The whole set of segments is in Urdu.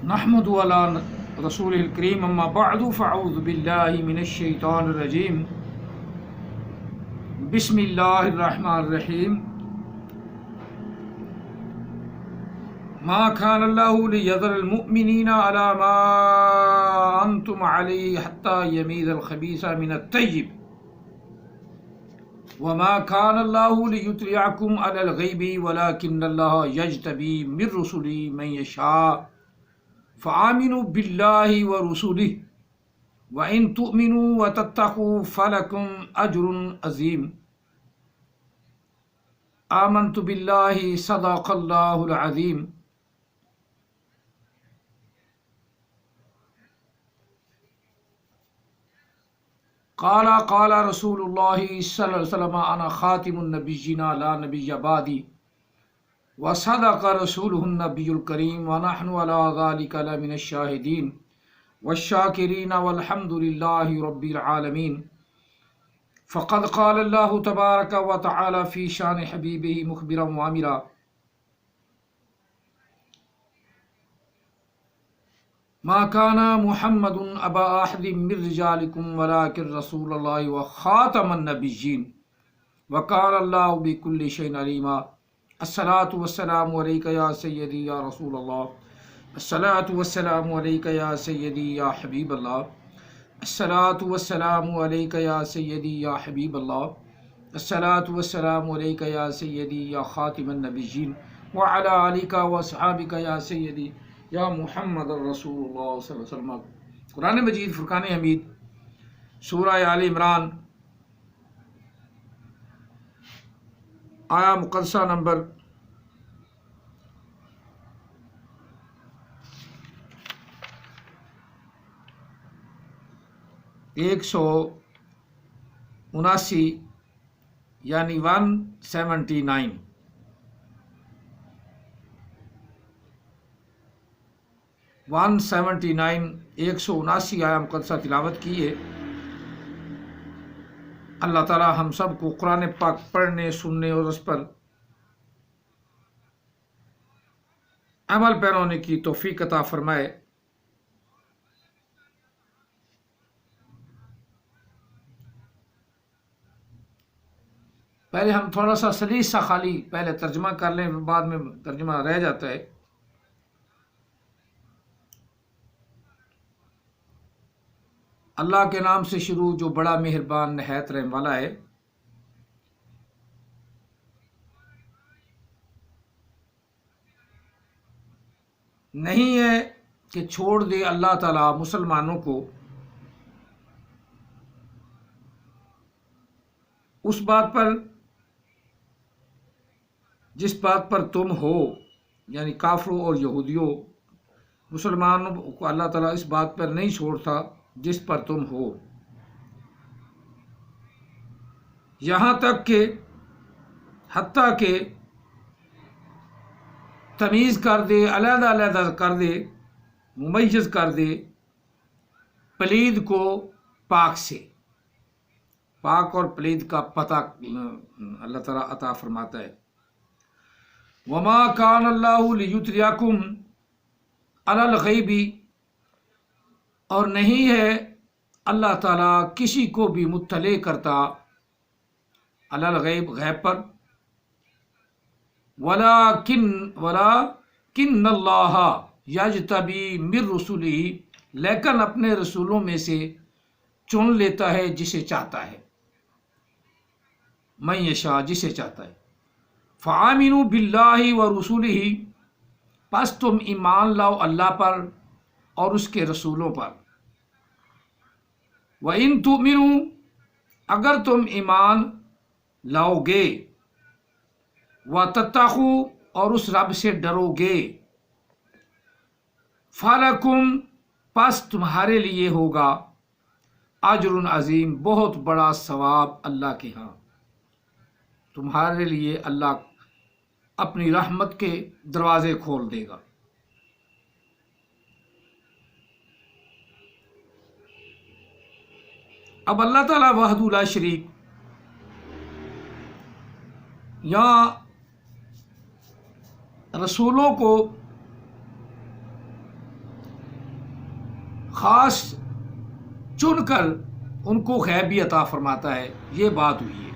نحمد علی رسول الکریم اما بعد فاعوذ باللہ من الشیطان الرجیم بسم اللہ الرحمن الرحیم ما كان الله ليذر المؤمنين على ما أنتم عليه حتى يميز الخبيث من الطيب وما كان الله ليطلعكم على الغيب ولكن الله يجتبي من رسله من يشاء فآمنوا بالله ورسله وإن تؤمنوا وتتقوا فلكم أجر عظيم آمنت بالله صدق الله العظيم. قال رسول اللہ صلی اللہ علیہ وسلم انا خاتم النبیین لا نبی بعدی وصدق رسولہ النبی الکریم ونحن علی ذلک لمن الشاہدین والشاکرین والحمد للہ رب العالمین. فقد قال اللہ تبارک وتعالی فی شان حبیبہ مخبرا وامرا ما كان محمد ابا احد من رجالكم ولكن رسول الله وخاتم النبيين وكان الله بكل شيء عليما. الصلاة والسلام عليك يا سيدي يا رسول الله. الصلاة والسلام عليك يا سيدي يا حبيب الله. الصلاة والسلام عليك يا سيدي يا حبيب الله. الصلاة والسلام عليك يا سيدي يا خاتم النبيين وعلى آلك وأصحابك يا سيدي یا محمد رسول اللہ صلی اللہ علیہ وسلم. قرآن مجید فرقان حمید سورہ آل عمران آیا مقدسہ نمبر 179 یعنی 179 179 آیا مقدسہ تلاوت کی ہے. اللہ تعالی ہم سب کو قرآن پاک پڑھنے سننے اور اس پر عمل پیرا ہونے کی توفیق عطا فرمائے. پہلے ہم تھوڑا سا سلیس سا خالی پہلے ترجمہ کر لیں، بعد میں ترجمہ رہ جاتا ہے. اللہ کے نام سے شروع جو بڑا مہربان نہایت رحم والا ہے. نہیں ہے کہ چھوڑ دے اللہ تعالیٰ مسلمانوں کو اس بات پر جس بات پر تم ہو، یعنی کافروں اور یہودیوں. مسلمانوں کو اللہ تعالیٰ اس بات پر نہیں چھوڑتا جس پر تم ہو، یہاں تک کہ حتیٰ کہ تمیز کر دے، علیحدہ علیحدہ کر دے، ممیز کر دے پلید کو پاک سے. پاک اور پلید کا پتہ اللہ تعالیٰ عطا فرماتا ہے. وما کان اللہ لیطلعکم علی الغیب، اور نہیں ہے اللہ تعالیٰ کسی کو بھی مطلع کرتا علی الغیب غیب پر. ولیکن اللہ یجتبی من رسلہ، لیکن اپنے رسولوں میں سے چن لیتا ہے جسے چاہتا ہے. من یشاء، جسے چاہتا ہے. فآمنوا باللہ ورسولہ، پس تم ایمان لاؤ اللہ پر اور اس کے رسولوں پر. وَإِن تُؤْمِنُوا، اگر تم ایمان لاؤ گے. وَتَتَّقُوا، اور اس رب سے ڈرو گے. فَلَكُمْ، پس تمہارے لیے ہوگا اجر عظیم، بہت بڑا ثواب اللہ کے ہاں. تمہارے لیے اللہ اپنی رحمت کے دروازے کھول دے گا. اب اللہ تعالیٰ وحدہ لا شریک یہاں رسولوں کو خاص چن کر ان کو غیب بھی عطا فرماتا ہے. یہ بات ہوئی ہے.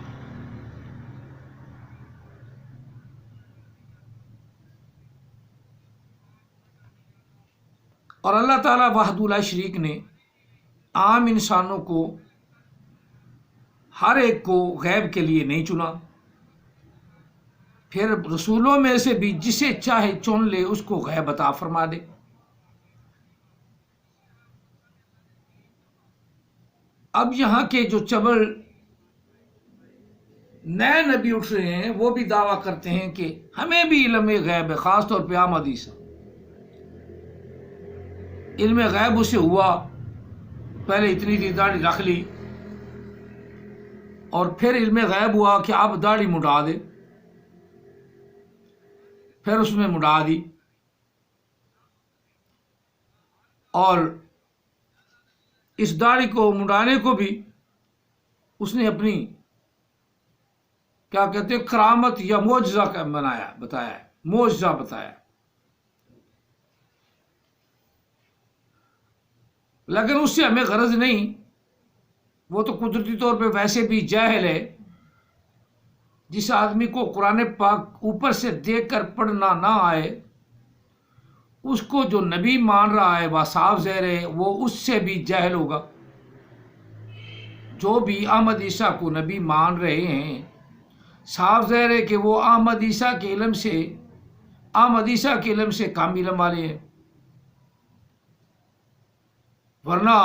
اور اللہ تعالیٰ وحدہ لا شریک نے عام انسانوں کو ہر ایک کو غیب کے لیے نہیں چنا. پھر رسولوں میں سے بھی جسے چاہے چن لے اس کو غیب عطا فرما دے. اب یہاں کے جو چبل نئے نبی اٹھ رہے ہیں وہ بھی دعویٰ کرتے ہیں کہ ہمیں بھی علم غیب ہے، خاص طور پہ احمد عیسیٰ. علم غیب اسے ہوا، پہلے اتنی سی داڑھی رکھ لی اور پھر علم غیب ہوا کہ اب داڑھی مڈا دے، پھر اس میں مڈا دی اور اس داڑھی کو مڈانے کو بھی اس نے اپنی کیا کہتے ہیں کرامت یا معجزہ بتایا ہے، معجزہ بتایا. لیکن اس سے ہمیں غرض نہیں، وہ تو قدرتی طور پہ ویسے بھی جاہل ہے. جس آدمی کو قرآن پاک اوپر سے دیکھ کر پڑھنا نہ آئے اس کو جو نبی مان رہا ہے وہ صاف ظاہر ہے وہ اس سے بھی جاہل ہوگا. جو بھی احمد عیسیٰ کو نبی مان رہے ہیں صاف ظاہر ہے کہ وہ احمد عیسیٰ کے علم سے کم علم والے ہیں. ورنہ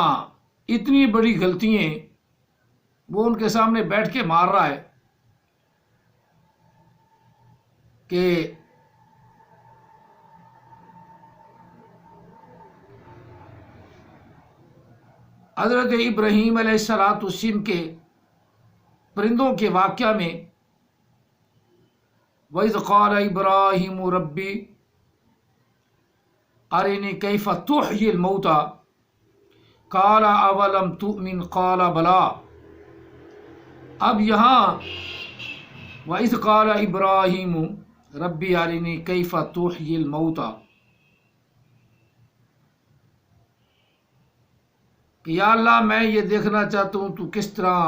اتنی بڑی غلطیاں وہ ان کے سامنے بیٹھ کے مار رہا ہے کہ حضرت ابراہیم علیہ السلام کے پرندوں کے واقعہ میں وَإِذْ قَالَ إِبْرَاهِيمُ رَبِّ أَرِنِي كَيْفَ تُحْيِي الْمَوْتَى قَالَ أَوَلَمْ تُؤْمِنْ قَالَ بَلَىٰ. اب یہاں وَإِذْ قَالَ إِبْرَاهِيمُ رَبِّ أَرِنِي كَيْفَ تُحْيِي الْمَوْتَى کہ یا اللہ میں یہ دیکھنا چاہتا ہوں تو کس طرح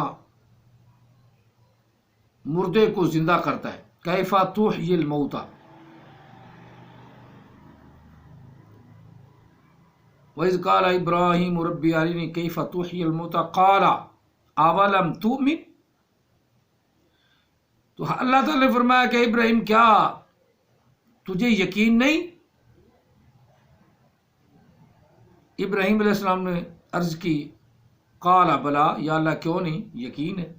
مردے کو زندہ کرتا ہے. کیف تحیی الموتى. وَإِذْ قَالَ إِبْرَاهِيمُ رَبِّ أَرِنِي كَيْفَ تُحْيِي الْمَوْتَى قَالَ أَوَلَمْ تُؤْمِنْ. تو اللہ تعالیٰ نے فرمایا کہ ابراہیم کیا تجھے یقین نہیں؟ ابراہیم علیہ السلام نے عرض کی قال بلا، یا اللہ کیوں نہیں، یقین ہے.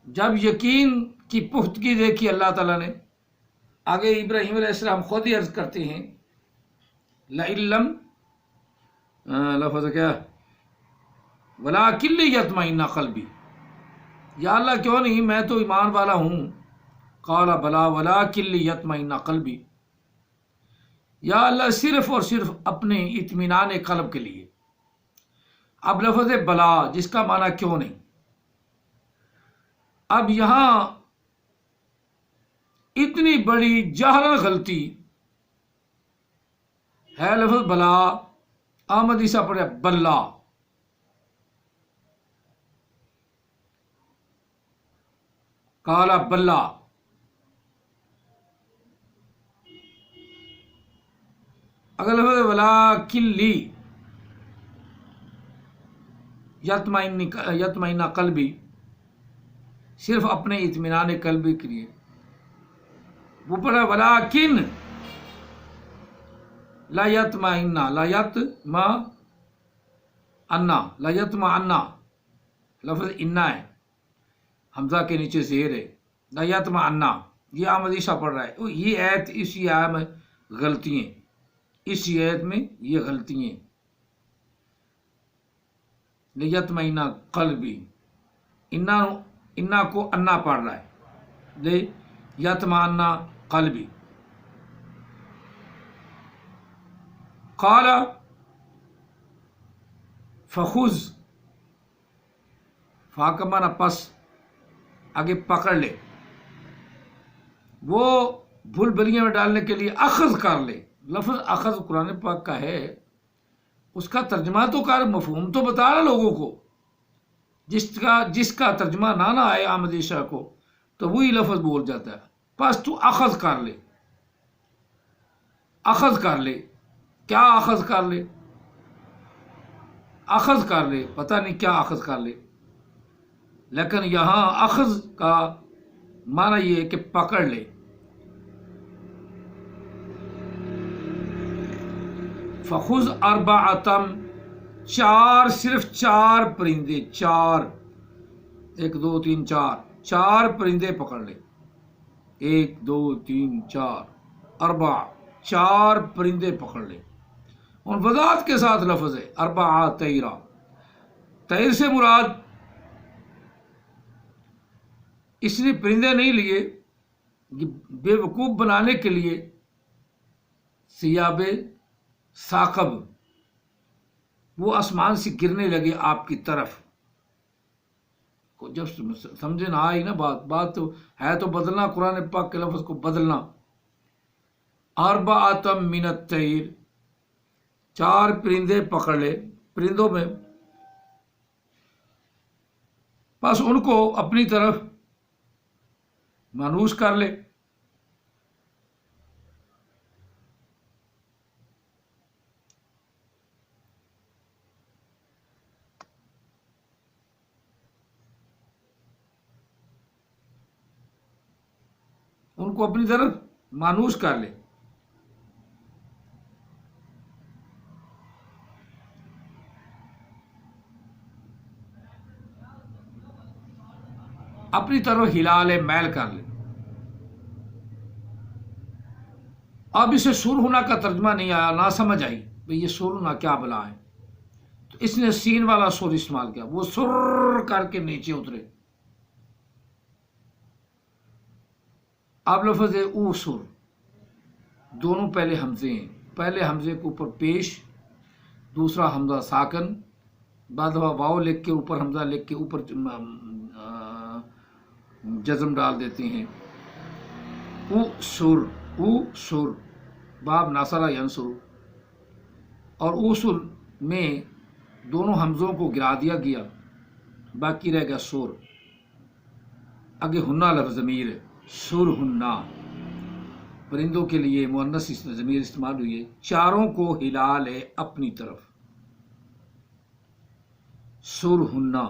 جب یقین کی پختگی دیکھی اللہ تعالیٰ نے، آگے ابراہیم علیہ السلام خود ہی عرض کرتے ہیں لَإِلَّمْ لفظ کیا وَلَٰكِن لِيَطْمَئِنَّ قَلْبِي. یا اللہ کیوں نہیں، میں تو ایمان والا ہوں. قال بلا وَلَٰكِن لِيَطْمَئِنَّ قَلْبِي. یا اللہ صرف اور صرف اپنے اطمینان قلب کے لیے. اب لفظ بلا جس کا معنی کیوں نہیں. اب یہاں اتنی بڑی جہل غلطی ہے. لفظ بلا احمد عیسیٰ پڑھے بلا. کالا بلا. اگر لفظ وَلَٰكِن لِّي یطمئن قلبی صرف اپنے اطمینان قلبی کے لیے، وہ پڑھا وَلَٰكِن لا یطمئن لفظ انا ہے، حمزہ کے نیچے زیر ہے. لا یطمئن یہ احمد عیسیٰ پڑھ رہا ہے. یہ آیت اسی آیت میں غلطی ہیں، اسی آیت میں یہ غلطی ہیں. لیطمئن قلبی، انا کو انا پڑھ رہا ہے. لیطمئن قلبی. قال فخذ، فا کا معنی پس، آگے پکڑ لے. وہ بھول بھلیاں میں ڈالنے کے لیے اخذ کر لے. لفظ اخذ قرآن پاک کا ہے اس کا ترجمہ تو کر، مفہوم تو بتا رہا لوگوں کو. جس کا ترجمہ نہ آئے احمدی شاہ کو تو وہی لفظ بول جاتا ہے. بس تو اخذ کر لے، اخذ کر لے. کیا اخذ کر لے؟ اخذ کر لے، پتہ نہیں کیا اخذ کر لے. لیکن یہاں اخذ کا معنی یہ ہے کہ پکڑ لے. فخذ اربعۃ، چار، صرف چار پرندے، چار، 1 2 3 4، چار پرندے پکڑ لے. 1 2 3 4، اربع، چار پرندے پکڑ لے. اور وضاحت کے ساتھ لفظ ہے اربع طیرہ. طیر سے مراد اس نے پرندے نہیں لیے بے وقوف بنانے کے لیے. سیاب ثاقب، وہ آسمان سے گرنے لگے آپ کی طرف. جب سمجھے نہ آئی نا بات تو ہے تو بدلنا قرآن پاک کے لفظ کو بدلنا. اربعۃ من الطیر، چار پرندے پکڑ لے. پرندوں میں بس ان کو اپنی طرف مانوس کر لے. ان کو اپنی طرف مانوس کر لے. اپنی طرف ہلا لے، میل کر لے. اب اسے سر ہونا کا ترجمہ نہیں آیا، نہ سمجھ آئی بھئی یہ سر ہونا کیا بلا ہے، تو اس نے سین والا سر استعمال کیا. وہ سر کر کے نیچے اترے. اب لفظ ہے او سر، دونوں پہلے حمزے ہیں. پہلے حمزے کے اوپر پیش، دوسرا حمزہ ساکن، بعد واو لکھ کے اوپر حمزہ لکھ کے اوپر جزم ڈال دیتے ہیں. او سر، او سر، باب ناصرہ ینصر. اور او سر میں دونوں حمزوں کو گرا دیا گیا، باقی رہ گیا سر. آگے ہنہ لفظ ضمیر ہے، سر ہنہ، پرندوں کے لیے مؤنث ضمیر استعمال ہوئی ہے. چاروں کو ہلا لے اپنی طرف. سر ہنہ،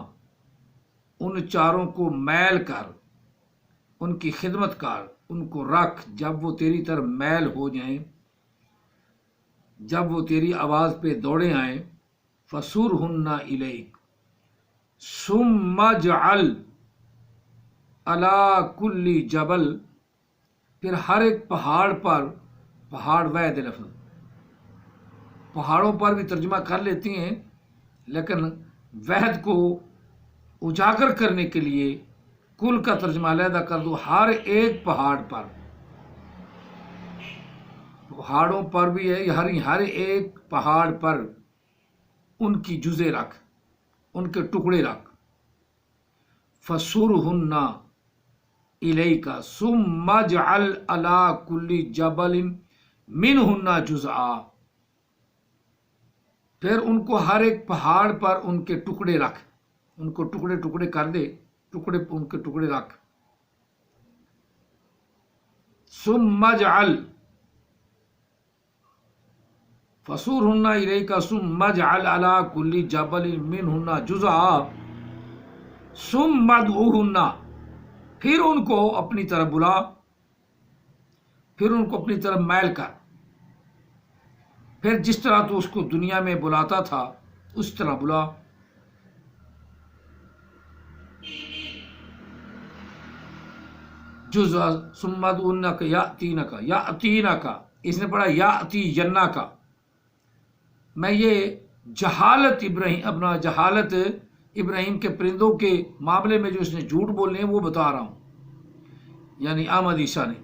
ان چاروں کو میل کر، ان کی خدمت کر، ان کو رکھ. جب وہ تیری طرف میل ہو جائیں، جب وہ تیری آواز پہ دوڑے آئیں، فَسُرْهُنَّ إِلَيْكَ ثُمَّ اجْعَلْ عَلَى كُلِّ جبل، پھر ہر ایک پہاڑ پر، پہاڑ وحد لفظ، پہاڑوں پر بھی ترجمہ کر لیتی ہیں لیکن وحد کو اجاگر کرنے کے لیے کل کا ترجمہ علیحدہ کر دو. ہر ایک پہاڑ پر، پہاڑوں پر بھی ہے، ہر ایک پہاڑ پر ان کی جزے رکھ، ان کے ٹکڑے رکھ. فَسُرْهُنَّ إِلَيْكَ ثُمَّ اجْعَلْ عَلَى كُلِّ جَبَلٍ مِّنْهُنَّ جُزْءًا، پھر ان کو ہر ایک پہاڑ پر ان کے ٹکڑے رکھ، ان کو ٹکڑے ٹکڑے کر دے، ٹکڑے ان کے ٹکڑے رکھ. ثُمَّ اجْعَلْ فَسُرْهُنَّ إِلَيْكَ ثُمَّ اجْعَلْ عَلَى كُلِّ جَبَلٍ مِّنْهُنَّ جُزْءًا ثُمَّ ادْعُهُنَّ، پھر ان کو اپنی طرف بلا، پھر ان کو اپنی طرف میل کر. پھر جس طرح تو اس کو دنیا میں بلاتا تھا اس طرح بلا. جزء ثم ادعونک یاتینک، یاتینک اس نے پڑھا یاتینک. میں یہ جہالت ابراہیم کے پرندوں کے معاملے میں جو اس نے جھوٹ بولنے ہیں وہ بتا رہا ہوں، یعنی احمد عیسیٰ نے.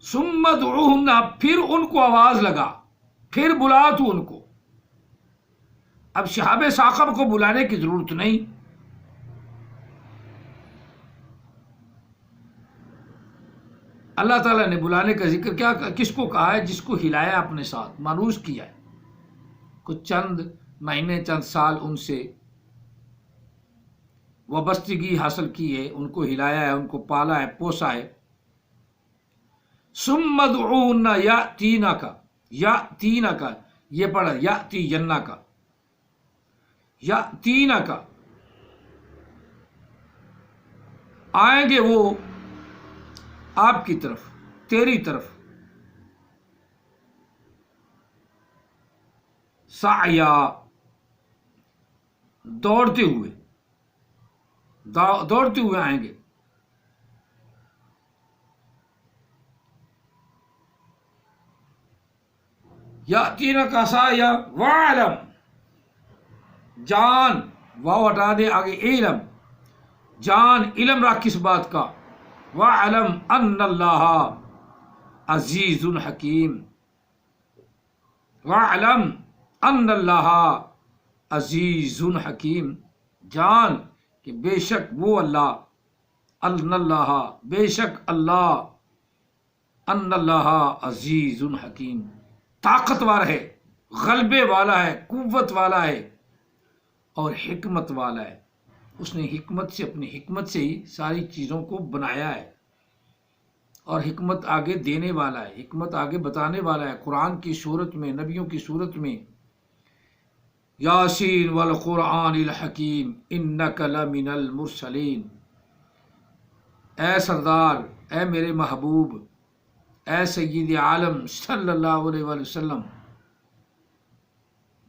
ثم ادعوہن، پھر ان کو آواز لگا، پھر بلا تو ان کو. اب شہاب ثاقب کو بلانے کی ضرورت نہیں، اللہ تعالیٰ نے بلانے کا ذکر کیا کس کو کہا ہے؟ جس کو ہلایا اپنے ساتھ، مانوس کیا ہے، کچھ چند مہینے چند سال ان سے وابستگی حاصل کی ہے، ان کو ہلایا ہے، ان کو پالا ہے، پوسا ہے۔ ثم ادعوہن یأتینک یہ پڑھا یأتینک یأتینک آئیں گے وہ آپ کی طرف، تیری طرف، سعیا دوڑتے ہوئے، دوڑتے ہوئے آئیں گے۔ یأتینک سعیا وعلم جان، واو ہٹا دے آگے علم، جان علم رکھ کس بات کا؟ وعلم ان اللہ عزیز حکیم، وعلم ان اللہ عزیز حکیم، جان کہ بے شک وہ اللہ، ان اللہ بے شک اللہ، ان اللہ عزیز حکیم طاقتور ہے، غلبے والا ہے، قوت والا ہے اور حکمت والا ہے۔ اس نے حکمت سے، اپنی حکمت سے ہی ساری چیزوں کو بنایا ہے، اور حکمت آگے دینے والا ہے، حکمت آگے بتانے والا ہے، قرآن کی صورت میں، نبیوں کی صورت میں۔ یاسین والقرآن الحکیم انک لمن المرسلین، اے سردار، اے میرے محبوب، اے سید عالم صلی اللہ علیہ وآلہ وسلم،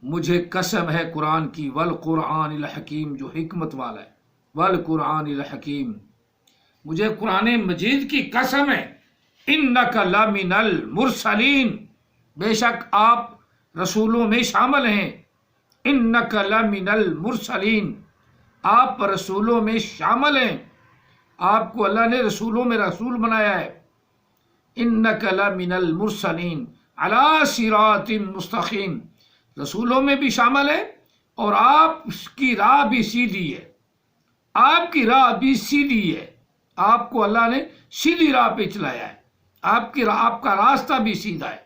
مجھے قسم ہے قرآن کی، والقرآن الحکیم جو حکمت والا ہے، والقرآن الحکیم، مجھے قرآن مجید کی قسم ہے، انک لمن المرسلین، بے شک آپ رسولوں میں شامل ہیں، انک لمن المرسلین، آپ رسولوں میں شامل ہیں، آپ کو اللہ نے رسولوں میں رسول بنایا ہے۔ انک لمن المرسلین علی صراط مستقیم، رسولوں میں بھی شامل ہے اور آپ کی راہ بھی سیدھی ہے، آپ کی راہ بھی سیدھی ہے، آپ کو اللہ نے سیدھی راہ پہ چلایا ہے، آپ کا راستہ بھی سیدھا ہے،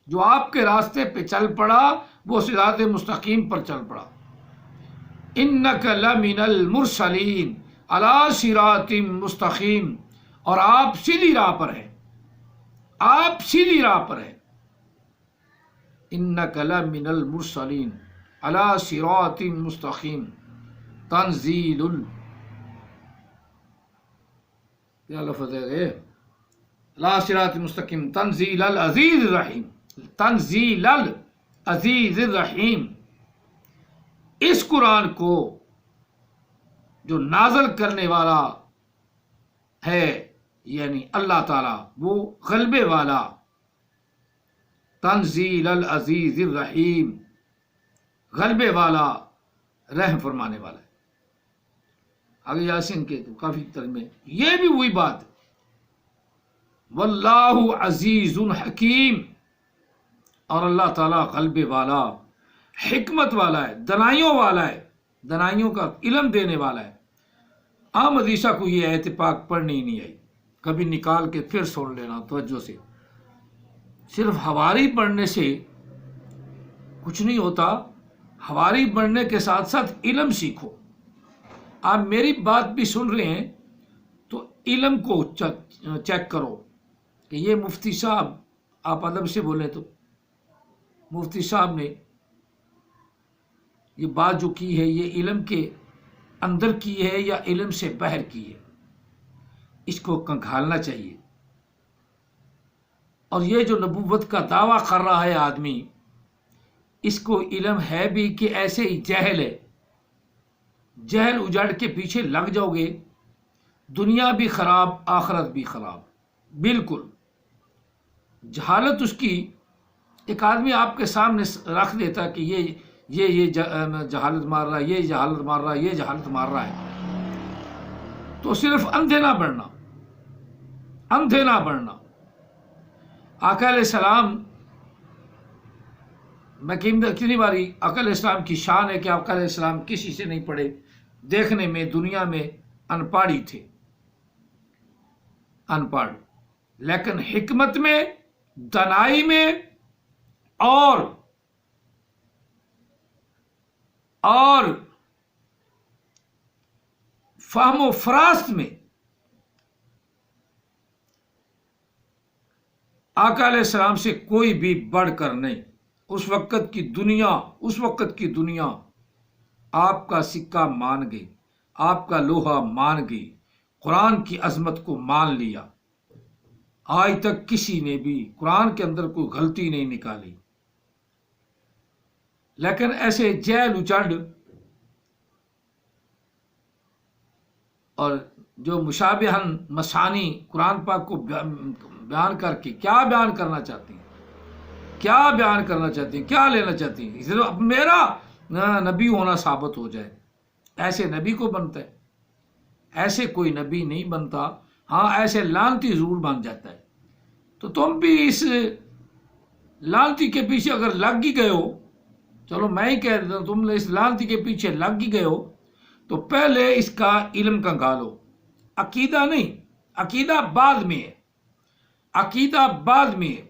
جو آپ کے راستے پہ چل پڑا وہ صراط مستقیم پر چل پڑا۔ انک لمن المرسلین علی صراط مستقیم، اور آپ سیدھی راہ پر ہیں، آپ سیدھی راہ پر ہیں۔ انک لمن المرسلین علی صراط مستقیم تنزیل کیا لفظ ہے؟ علی صراط مستقیم تنزیل العزیز الرحیم، تنزیل العزیز الرحیم، اس قرآن کو جو نازل کرنے والا ہے یعنی اللہ تعالی، وہ غلبے والا، تنزیل العزیز الرحیم، غلبے والا، رحم فرمانے والا ہے۔ آگے یاسین کے تو کافی ترجمے، یہ بھی وہی بات، واللہ عزیز حکیم، اور اللہ تعالیٰ غلبے والا، حکمت والا ہے، دنائیوں والا ہے، دنائیوں کا علم دینے والا ہے۔ عام حدیثہ کو یہ آیت پاک پڑھنی ہی نہیں آئی، کبھی نکال کے پھر سن لینا توجہ سے، صرف حواری پڑھنے سے کچھ نہیں ہوتا، حواری پڑھنے کے ساتھ ساتھ علم سیکھو۔ آپ میری بات بھی سن رہے ہیں تو علم کو چیک کرو کہ یہ مفتی صاحب، آپ ادب سے بولیں تو مفتی صاحب نے یہ بات جو کی ہے یہ علم کے اندر کی ہے یا علم سے باہر کی ہے، اس کو کنکھالنا چاہیے۔ اور یہ جو نبوت کا دعویٰ کر رہا ہے آدمی، اس کو علم ہے بھی کہ ایسے ہی جہل ہے، جہل اجاڑ کے پیچھے لگ جاؤ گے، دنیا بھی خراب آخرت بھی خراب، بالکل۔ جہالت اس کی، ایک آدمی آپ کے سامنے رکھ دیتا کہ یہ جہالت مار رہا ہے، یہ جہالت مار رہا ہے، یہ جہالت مار رہا ہے، تو صرف اندھے نہ بڑھنا، اندھے نہ بڑھنا۔ آقا علیہ السلام، میں کتنی باری آقا علیہ السلام کی شان ہے کہ آقا علیہ السلام کسی سے نہیں پڑھے، دیکھنے میں دنیا میں ان پڑھ ہی تھے، ان پڑھ، لیکن حکمت میں، دانائی میں اور فہم و فراست میں آقا علیہ السلام سے کوئی بھی بڑھ کر نہیں۔ اس وقت کی دنیا آپ کا سکہ مان گئی، آپ کا لوہا مان گئی، قرآن کی عظمت کو مان لیا۔ آج تک کسی نے بھی قرآن کے اندر کوئی غلطی نہیں نکالی، لیکن ایسے جیل اچنڈ اور جو مشابہن مسانی قرآن پاک کو بیان کر کے کیا بیان کرنا چاہتی ہیں، کیا لینا چاہتی ہیں؟ صرف میرا نبی ہونا ثابت ہو جائے، ایسے نبی کو بنتا ہے؟ ایسے کوئی نبی نہیں بنتا۔ ہاں، ایسے لعنتی ضرور بن جاتا ہے۔ تو تم بھی اس لعنتی کے پیچھے اگر لگ ہی گئے ہو، چلو میں ہی کہہ دیتا ہوں، تم اس لعنتی کے پیچھے لگ ہی گئے ہو تو پہلے اس کا علم کنگالو، عقیدہ نہیں، عقیدہ بعد میں ہے، عقیدہ بعد میں ہے،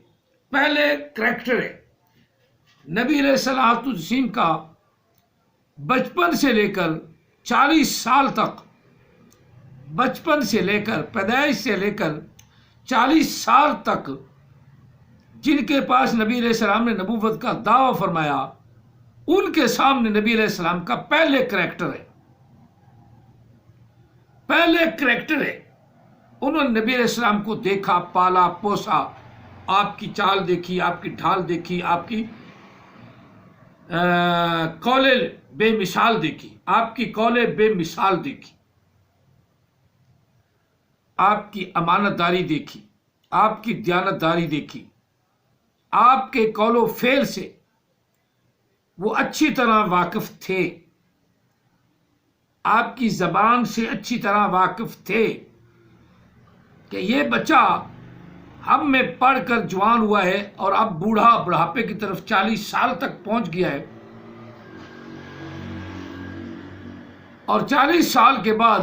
پہلے کریکٹر ہے۔ نبی علیہ الصلوۃ والتسلیم کا بچپن سے لے کر 40 سال تک، بچپن سے لے کر پیدائش سے لے کر 40 سال تک جن کے پاس نبی علیہ السلام نے نبوت کا دعویٰ فرمایا، ان کے سامنے نبی علیہ السلام کا پہلے کریکٹر ہے، انہوں نے نبی علیہ السلام کو دیکھا، پالا پوسا، آپ کی چال دیکھی، آپ کی ڈھال دیکھی، آپ کی قول بے مثال دیکھی، آپ کی قول بے مثال دیکھی، آپ کی امانت داری دیکھی، آپ کی دیانت داری دیکھی، آپ کے قول و فعل سے وہ اچھی طرح واقف تھے، آپ کی زبان سے اچھی طرح واقف تھے کہ یہ بچہ ہم میں پڑھ کر جوان ہوا ہے اور اب بڑھاپے کی طرف 40 سال تک پہنچ گیا ہے، اور 40 سال کے بعد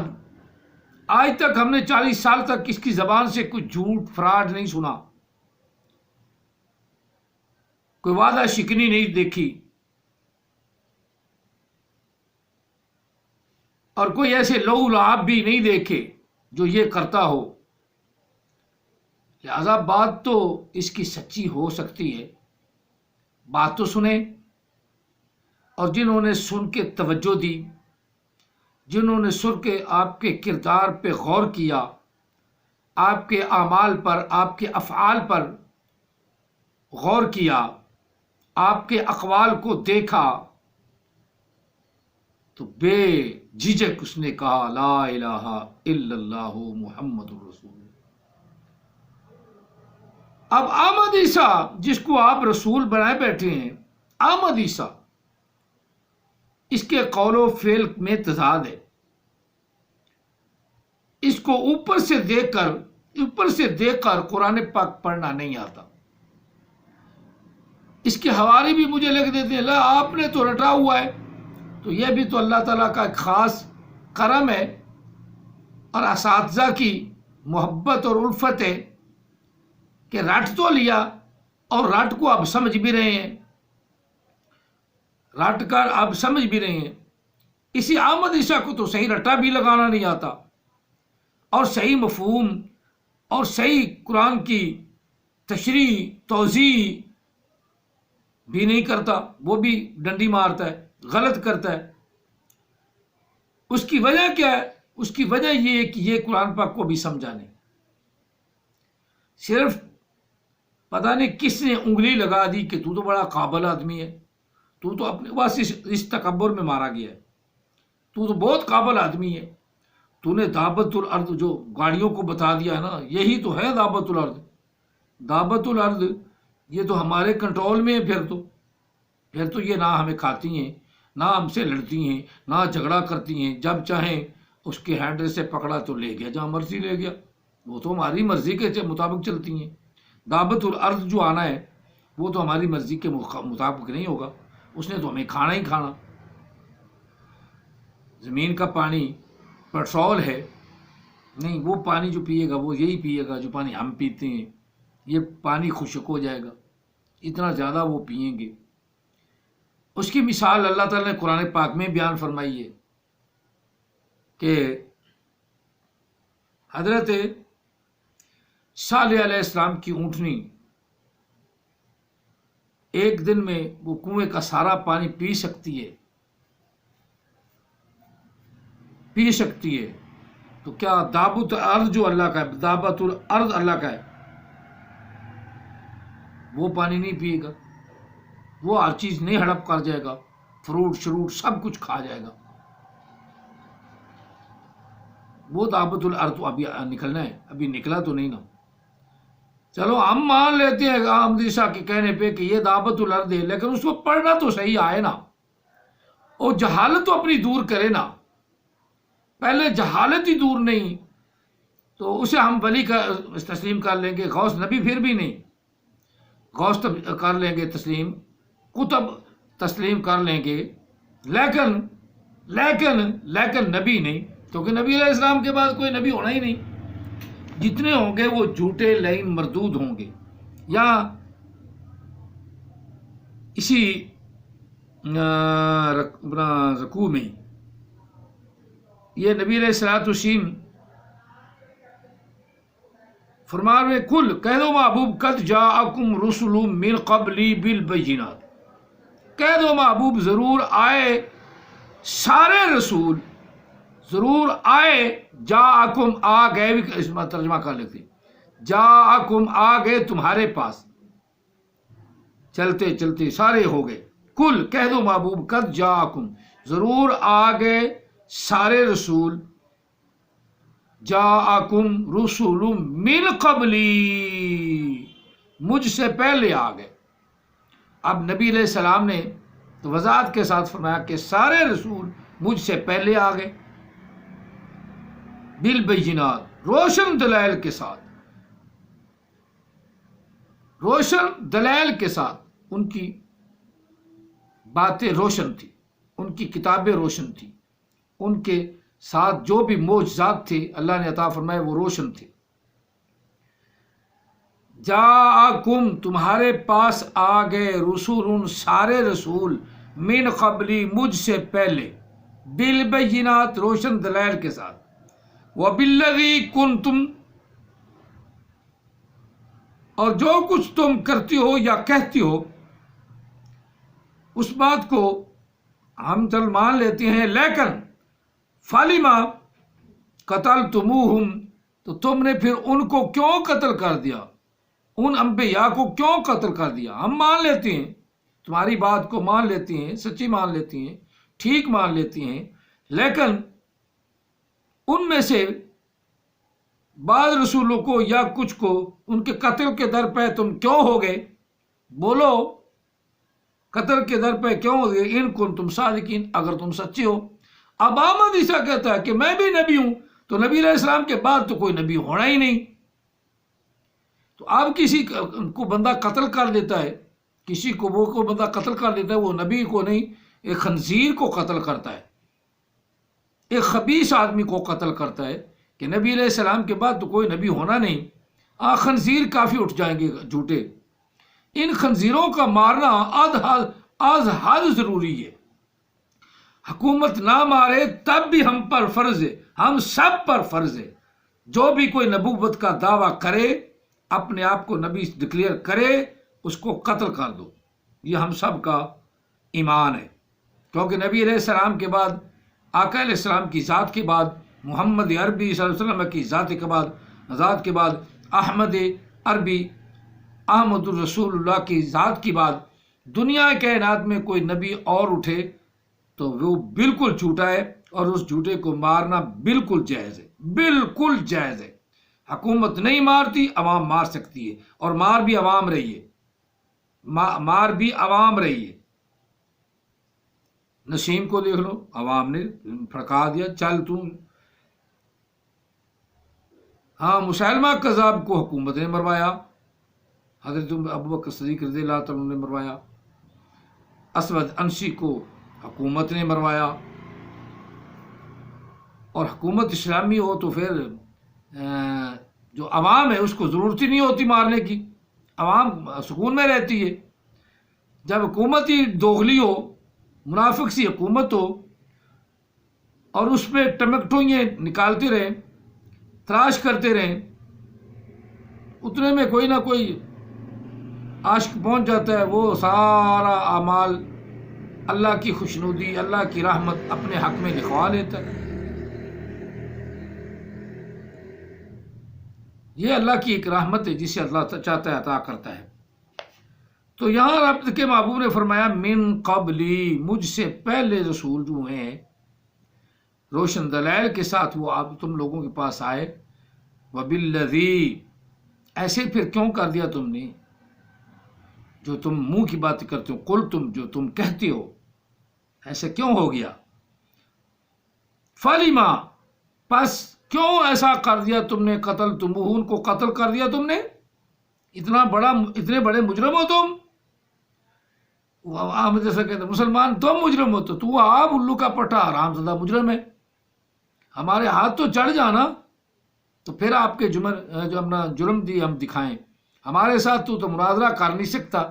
آج تک ہم نے 40 سال تک اس کی زبان سے کوئی جھوٹ فراڈ نہیں سنا، کوئی وعدہ شکنی نہیں دیکھی، اور کوئی ایسے لو لعاب بھی نہیں دیکھے جو یہ کرتا ہو۔ لہذا بات تو اس کی سچی ہو سکتی ہے، بات تو سنیں، اور جنہوں نے سن کے توجہ دی، جنہوں نے سن کے آپ کے کردار پہ غور کیا، آپ کے اعمال پر، آپ کے افعال پر غور کیا، آپ کے اقوال کو دیکھا، تو بے جھجک اس نے کہا لا الہ الا اللہ محمد الرسول اللہ۔ اب احمد عیسیٰ جس کو آپ رسول بنائے بیٹھے ہیں، احمد عیسیٰ، اس کے قول و فعل میں تضاد ہے، اس کو اوپر سے دیکھ کر قرآن پاک پڑھنا نہیں آتا۔ اس کے حوالے بھی مجھے لکھ دیتے ہیں، لا آپ نے تو رٹا ہوا ہے، تو یہ بھی تو اللہ تعالیٰ کا ایک خاص کرم ہے اور اساتذہ کی محبت اور الفت ہے کہ رٹ تو لیا، اور رٹ کو اب سمجھ بھی رہے ہیں، رٹ کر اب سمجھ بھی رہے ہیں۔ اسی احمد عیسیٰ کو تو صحیح رٹا بھی لگانا نہیں آتا، اور صحیح مفہوم اور صحیح قرآن کی تشریح توضیح بھی نہیں کرتا، وہ بھی ڈنڈی مارتا ہے، غلط کرتا ہے۔ اس کی وجہ کیا ہے؟ اس کی وجہ یہ ہے کہ یہ قرآن پاک کو بھی سمجھا نہیں، صرف پتہ نہیں کس نے انگلی لگا دی کہ تو بڑا قابل آدمی ہے، تو اپنے بس اس تکبر میں مارا گیا ہے، تو بہت قابل آدمی ہے، تو نے دعوت الارض جو گاڑیوں کو بتا دیا ہے نا، یہی تو ہے دعوت الارض۔ دعوت الارض یہ تو ہمارے کنٹرول میں ہے، پھر تو یہ نہ ہمیں کھاتی ہیں، نہ ہم سے لڑتی ہیں، نہ جھگڑا کرتی ہیں، جب چاہیں اس کے ہینڈل سے پکڑا تو لے گیا، جہاں مرضی لے گیا، وہ تو ہماری مرضی کے مطابق چلتی ہیں۔ دعوت الارض جو آنا ہے وہ تو ہماری مرضی کے مطابق نہیں ہوگا، اس نے تو ہمیں کھانا ہی کھانا۔ زمین کا پانی پیٹرول ہے، نہیں، وہ پانی جو پیے گا وہ یہی پیے گا جو پانی ہم پیتے ہیں، یہ پانی خشک ہو جائے گا، اتنا زیادہ وہ پئیں گے۔ اس کی مثال اللہ تعالیٰ نے قرآن پاک میں بیان فرمائی ہے کہ حضرت صالح علیہ السلام کی اونٹنی ایک دن میں وہ کنویں کا سارا پانی پی سکتی ہے، تو کیا دابت الارض جو اللہ کا ہے، دابت الارض اللہ کا ہے، وہ پانی نہیں پیے گا؟ وہ ہر چیز نہیں ہڑپ کر جائے گا، فروٹ شروٹ سب کچھ کھا جائے گا۔ وہ دعوت الارض تو ابھی نکلنا ہے، ابھی نکلا تو نہیں نا۔ چلو ہم مان لیتے ہیں احمدی شاہ کے کہنے پہ کہ یہ دعوت الارض ہے، لیکن اس کو پڑھنا تو صحیح آئے نا، اور جہالت تو اپنی دور کرے نا۔ پہلے جہالت ہی دور نہیں تو اسے ہم ولی کا تسلیم کر لیں گے، غوث نبی پھر بھی نہیں، غوث کر لیں گے تسلیم، کتب تسلیم کر لیں گے، لیکن نبی نہیں، کیونکہ نبی علیہ السلام کے بعد کوئی نبی ہونا ہی نہیں۔ جتنے ہوں گے وہ جھوٹے لعین مردود ہوں گے۔ یا اسی رکوع میں یہ نبی علیہ السلام فرما رہے، کل کہہ دو محبوب قد جاءکم رسل من قبلی بالبینات، کہہ دو محبوب ضرور آئے سارے رسول، ضرور آئے، جاءکم آ گئے بھی اس میں ترجمہ کر لیتے، جاءکم آ گئے تمہارے پاس، چلتے چلتے سارے ہو گئے۔ کل کہہ دو محبوب قد جاءکم ضرور آ گئے سارے رسول، جاءکم رسول من قبلی مجھ سے پہلے آ گئے۔ اب نبی علیہ السلام نے تو وضاحت کے ساتھ فرمایا کہ سارے رسول مجھ سے پہلے آ گئے، بالبینات روشن دلائل کے ساتھ، روشن دلائل کے ساتھ، ان کی باتیں روشن تھی، ان کی کتابیں روشن تھی، ان کے ساتھ جو بھی معجزات تھے اللہ نے عطا فرمائے وہ روشن تھے۔ جاءکم تمہارے پاس آ گئے رسول سارے رسول، من قبلی مجھ سے پہلے، بالبینات روشن دلائل کے ساتھ، وبالذی کنتم اور جو کچھ تم کرتی ہو یا کہتی ہو اس بات کو ہم چل مان لیتے ہیں، لیکن فالما قتلتموہم تو تم نے پھر ان کو کیوں قتل کر دیا، ان انبیاء کو کیوں قتل کر دیا؟ ہم مان لیتے ہیں، تمہاری بات کو مان لیتے ہیں، سچی مان لیتے ہیں، ٹھیک مان لیتے ہیں، لیکن ان میں سے بعض رسولوں کو یا کچھ کو ان کے قتل کے در پہ تم کیوں ہو گئے؟ بولو قتل کے در پہ کیوں ہو گئے؟ ان کن تم صادقین، اگر تم سچے ہو۔ اب احمد عیسیٰ کہتا ہے کہ میں بھی نبی ہوں، تو نبی علیہ السلام کے بعد تو کوئی نبی ہونا ہی نہیں۔ تو اب کسی کو بندہ قتل کر دیتا ہے، کسی کو وہ بندہ قتل کر دیتا ہے، وہ نبی کو نہیں، ایک خنزیر کو قتل کرتا ہے، ایک خبیث آدمی کو قتل کرتا ہے کہ نبی علیہ السلام کے بعد تو کوئی نبی ہونا نہیں۔ خنزیر کافی اٹھ جائیں گے جھوٹے۔ ان خنزیروں کا مارنا از حد ضروری ہے۔ حکومت نہ مارے تب بھی ہم پر فرض ہے، ہم سب پر فرض ہے۔ جو بھی کوئی نبوت کا دعویٰ کرے، اپنے آپ کو نبی ڈکلیئر کرے، اس کو قتل کر دو۔ یہ ہم سب کا ایمان ہے، کیونکہ نبی علیہ السلام کے بعد، آقا علیہ السلام کی ذات کے بعد، محمد عربی صلی اللہ علیہ وسلم کی ذات کے بعد، احمد عربی احمد الرسول اللہ کی ذات کی بعد دنیا کائنات میں کوئی نبی اور اٹھے تو وہ بالکل جھوٹا ہے، اور اس جھوٹے کو مارنا بالکل جائز ہے، بالکل جائز ہے۔ حکومت نہیں مارتی، عوام مار سکتی ہے، اور مار بھی عوام رہی ہے، مار بھی عوام رہی ہے۔ نسیم کو دیکھ لو، عوام نے پھڑکا دیا، چل تم۔ ہاں، مسیلمہ کذاب کو حکومت نے مروایا، حضرت ابوبکر صدیق رضی اللہ تعالیٰ نے مروایا۔ اسود انسی کو حکومت نے مروایا۔ اور حکومت اسلامی ہو تو پھر جو عوام ہے اس کو ضرورت ہی نہیں ہوتی مارنے کی، عوام سکون میں رہتی ہے۔ جب حکومت ہی دوغلی ہو، منافق سی حکومت ہو، اور اس پہ ٹمکٹوئیں نکالتے رہیں، تراش کرتے رہیں، اتنے میں کوئی نہ کوئی عاشق پہنچ جاتا ہے، وہ سارا اعمال اللہ کی خوشنودی، اللہ کی رحمت اپنے حق میں لکھوا لیتا ہے۔ یہ اللہ کی ایک رحمت ہے جسے اللہ چاہتا ہے عطا کرتا ہے۔ تو یہاں رب کے محبوب نے فرمایا من قبلی، مجھ سے پہلے رسول جو ہیں روشن دلائل کے ساتھ وہ آپ تم لوگوں کے پاس آئے، وبالذی، ایسے پھر کیوں کر دیا تم نے جو تم منہ کی بات کرتے ہو، قل تم، جو تم کہتے ہو، ایسے کیوں ہو گیا؟ فلیما، پس کیوں ایسا کر دیا تم نے، قتل تم ان کو قتل کر دیا تم نے، اتنے بڑے مجرم ہو تم؟ ہم جیسا کہتے ہیں مسلمان تم مجرم ہو، تو آپ الو کا پٹا حرام زدہ مجرم ہے، ہمارے ہاتھ تو چڑھ جانا تو پھر آپ کے جو اپنا جرم دی ہم دکھائیں، ہمارے ساتھ تو مناظرہ کر نہیں سکتا،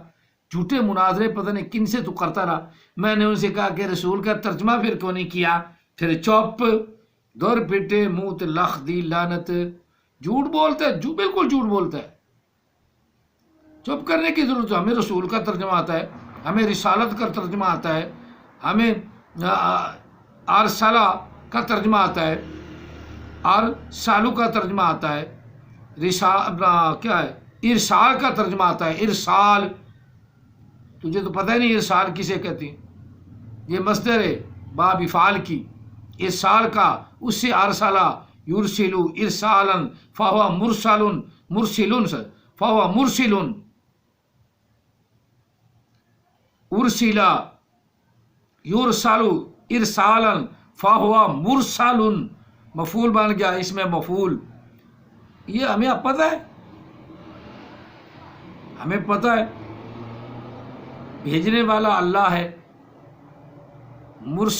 جھوٹے مناظرے پتہ نہیں کن سے تو کرتا رہا۔ میں نے ان سے کہا کہ رسول کا ترجمہ پھر کیوں نہیں کیا، پھر چپ، دور پیٹے، منہ تے لخ دی لعنت، جھوٹ بولتا ہے، بالکل جھوٹ بولتا ہے۔ چپ کرنے کی ضرورت ہے، ہمیں رسول کا ترجمہ آتا ہے، ہمیں رسالت کا ترجمہ آتا ہے، ہمیں ارسلہ کا ترجمہ آتا ہے، ارسالو کا ترجمہ آتا ہے، کیا ہے، ارسال کا ترجمہ آتا ہے، ارسال، تجھے تو پتہ ہی نہیں ارسال کسے کہتے ہیں، یہ مصدر ہے باب افعال کی، ارسال کا، اس سے ارسلہ یرسلو ارسالا فہو مرسلن فہو مرسلن، ارسلا یرسلو ارسالا فہو مرسل، مفعول بن گیا، اس میں مفعول، یہ ہمیں اب پتہ ہے، ہمیں پتہ ہے بھیجنے والا اللہ ہے، مرسل